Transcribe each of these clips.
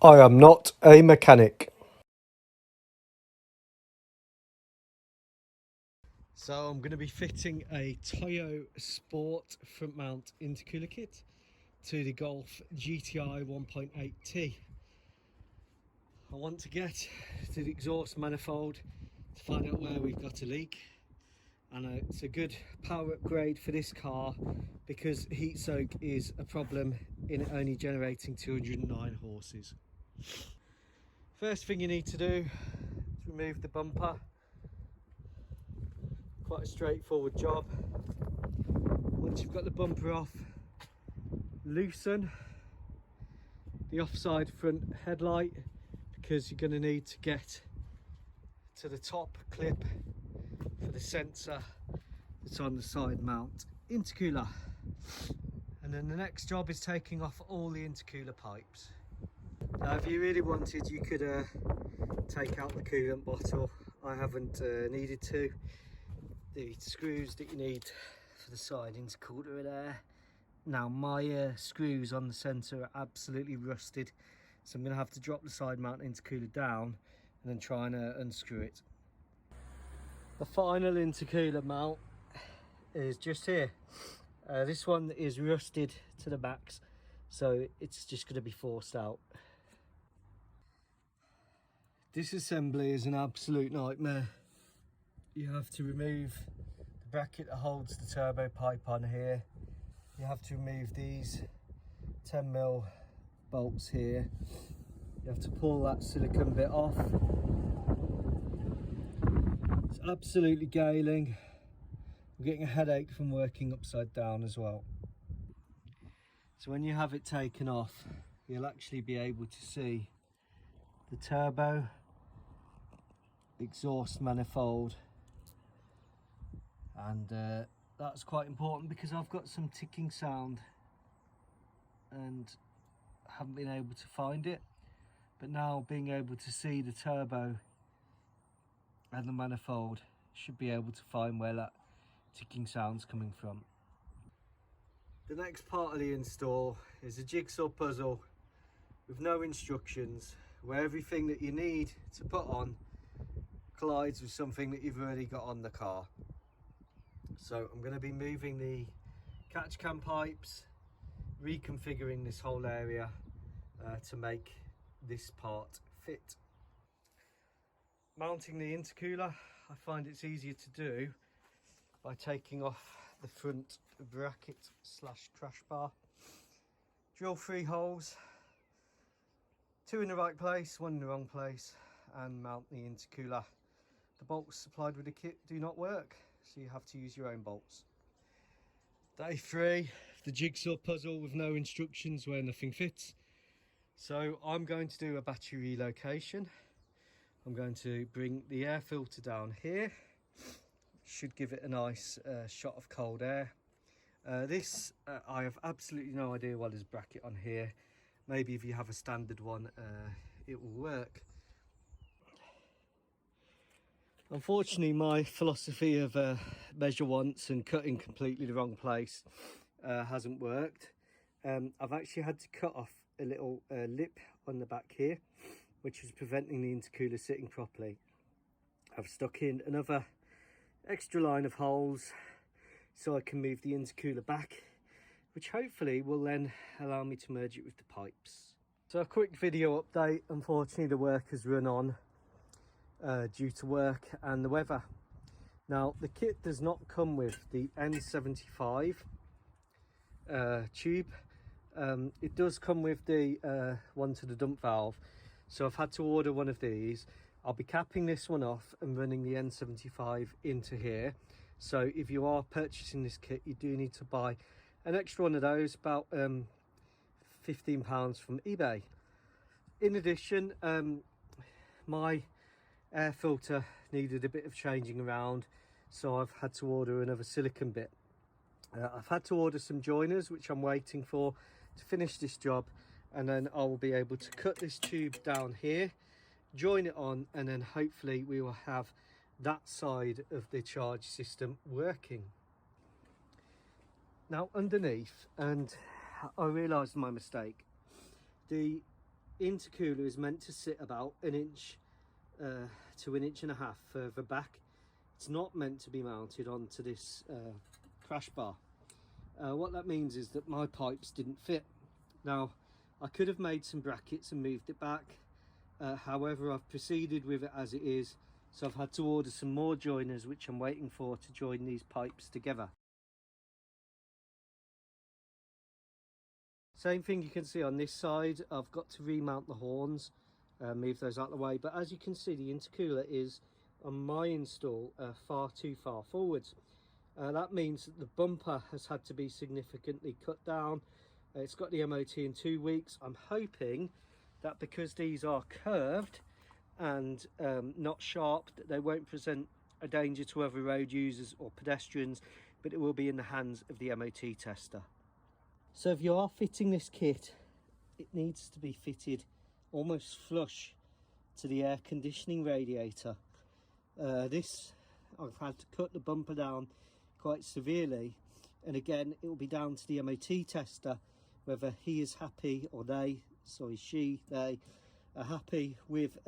I am not a mechanic. So I'm going to be fitting a Toyosport front mount intercooler kit to the Golf GTI 1.8t. I want to get to the exhaust manifold to find out where we've got a leak, and it's a good power upgrade for this car because heat soak is a problem in it only generating 209 horses. First thing you need to do is remove the bumper. Quite a straightforward job. Once you've got the bumper off, loosen the offside front headlight because you're going to need to get to the top clip for the sensor that's on the side mount intercooler. And then the next job is taking off all the intercooler pipes. Now if you really wanted, you could take out the coolant bottle. I haven't needed to. The screws that you need for the side intercooler are there. Now my screws on the sensor are absolutely rusted, so I'm going to have to drop the side mount intercooler down and then try and unscrew it. The final intercooler mount is just here. This one is rusted to the max, so it's just going to be forced out. Disassembly is an absolute nightmare. You have to remove the bracket that holds the turbo pipe on here. You have to remove these 10mm bolts here. You have to pull that silicone bit off. It's absolutely galing. I'm getting a headache from working upside down as well. So when you have it taken off, you'll actually be able to see the turbo, exhaust manifold, and that's quite important because I've got some ticking sound and haven't been able to find it, but now being able to see the turbo and the manifold, should be able to find where that ticking sound's coming from. The next part of the install is a jigsaw puzzle with no instructions, where everything that you need to put on collides with something that you've already got on the car. So I'm going to be moving the catch can pipes, reconfiguring this whole area to make this part fit. Mounting the intercooler, I find it's easier to do by taking off the front bracket slash crash bar. Drill 3 holes, 2 in the right place, 1 in the wrong place, and mount the intercooler. The bolts supplied with the kit do not work, so you have to use your own bolts. Day 3, the jigsaw puzzle with no instructions where nothing fits. So I'm going to do a battery relocation. I'm going to bring the air filter down here. Should give it a nice shot of cold air. I have absolutely no idea why there's a bracket on here. Maybe if you have a standard one, it will work. Unfortunately, my philosophy of measure once and cut in completely the wrong place hasn't worked. I've actually had to cut off a little lip on the back here, which was preventing the intercooler sitting properly. I've stuck in another extra line of holes so I can move the intercooler back, which hopefully will then allow me to merge it with the pipes. So a quick video update. Unfortunately, the work has run on due to work and the weather. Now the kit does not come with the N75 tube. It does come with the one to the dump valve, so I've had to order one of these. I'll be capping this one off and running the N75 into here. So if you are purchasing this kit, you do need to buy an extra one of those, about £15 from eBay. In addition, my air filter needed a bit of changing around, so I've had to order another silicone bit. I've had to order some joiners, which I'm waiting for to finish this job, and then I will be able to cut this tube down here, join it on, and then hopefully we will have that side of the charge system working. Now underneath, and I realised my mistake, the intercooler is meant to sit about an inch to an inch and a half further back. It's not meant to be mounted onto this crash bar. What that means is that my pipes didn't fit. Now, I could have made some brackets and moved it back. However, I've proceeded with it as it is, so I've had to order some more joiners, which I'm waiting for to join these pipes together. Same thing you can see on this side. I've got to remount the horns, move those out of the way, but as you can see, the intercooler is on my install far too far forwards. That means that the bumper has had to be significantly cut down. It's got the MOT in 2 weeks. I'm hoping that because these are curved and not sharp, that they won't present a danger to other road users or pedestrians, but it will be in the hands of the MOT tester. So if you are fitting this kit, it needs to be fitted almost flush to the air conditioning radiator. This, I've had to cut the bumper down quite severely, and again it will be down to the MOT tester whether he is happy, or they are happy with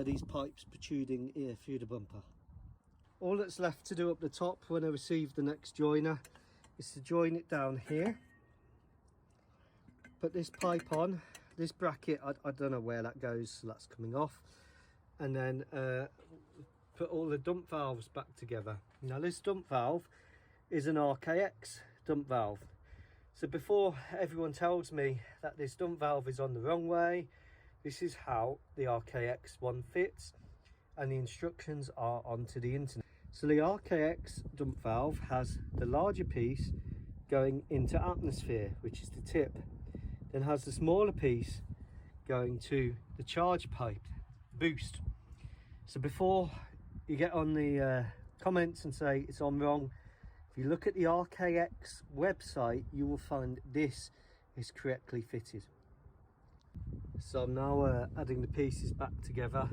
these pipes protruding through the bumper. All that's left to do up the top when I receive the next joiner is to join it down here, put this pipe on, this bracket, I don't know where that goes, so that's coming off, and then put all the dump valves back together. Now this dump valve is an RKX dump valve, so before everyone tells me that this dump valve is on the wrong way, this is how the RKX one fits, and the instructions are onto the internet. So the RKX dump valve has the larger piece going into atmosphere, which is the tip, then has the smaller piece going to the charge pipe, boost. So before you get on the comments and say it's on wrong, if you look at the RKX website, you will find this is correctly fitted. So I'm now adding the pieces back together.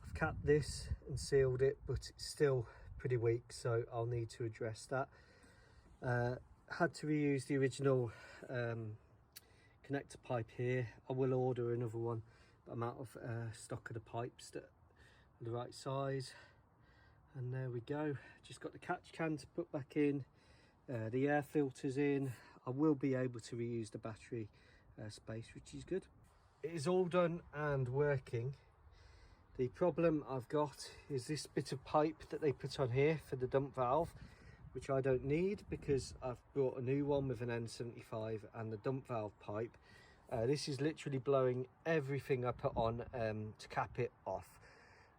I've capped this and sealed it, but it's still pretty weak, so I'll need to address that. Had to reuse the original connector pipe here. I will order another one, but I'm out of stock of the pipes that are the right size. And there we go, just got the catch can to put back in, the air filters in. I will be able to reuse the battery space, which is good. It is all done and working. The problem I've got is this bit of pipe that they put on here for the dump valve, which I don't need because I've brought a new one with an N75 and the dump valve pipe. This is literally blowing everything I put on to cap it off.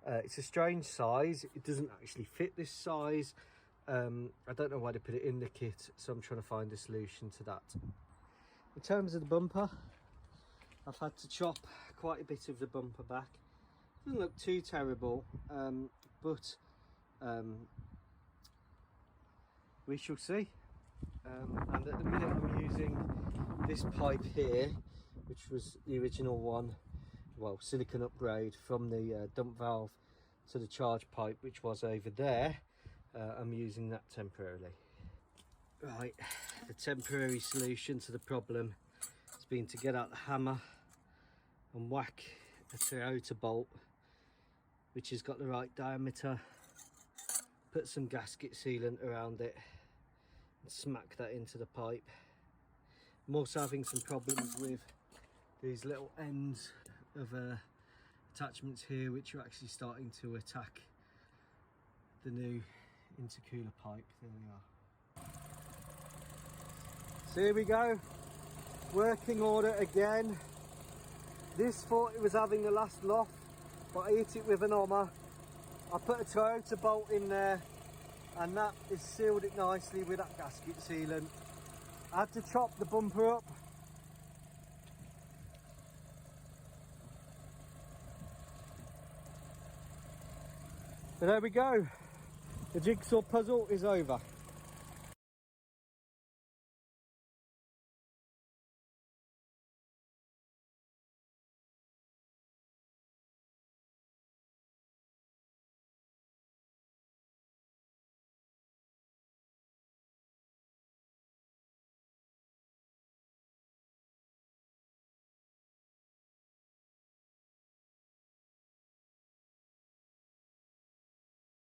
It's a strange size, it doesn't actually fit this size. I don't know why they put it in the kit, so I'm trying to find a solution to that. In terms of the bumper, I've had to chop quite a bit of the bumper back. Doesn't look too terrible, but we shall see. And at the minute I'm using this pipe here, which was the original one, well, silicon upgrade from the dump valve to the charge pipe, which was over there. I'm using that temporarily. Right, the temporary solution to the problem has been to get out the hammer and whack a Toyota bolt, which has got the right diameter, put some gasket sealant around it and smack that into the pipe. I'm also having some problems with these little ends of attachments here, which are actually starting to attack the new intercooler pipe. There we are. So here we go, working order again. This thought it was having the last loft, but I hit it with an hammer. I put a Toyota bolt in there, and that has sealed it nicely with that gasket sealant. I had to chop the bumper up. But there we go, the jigsaw puzzle is over.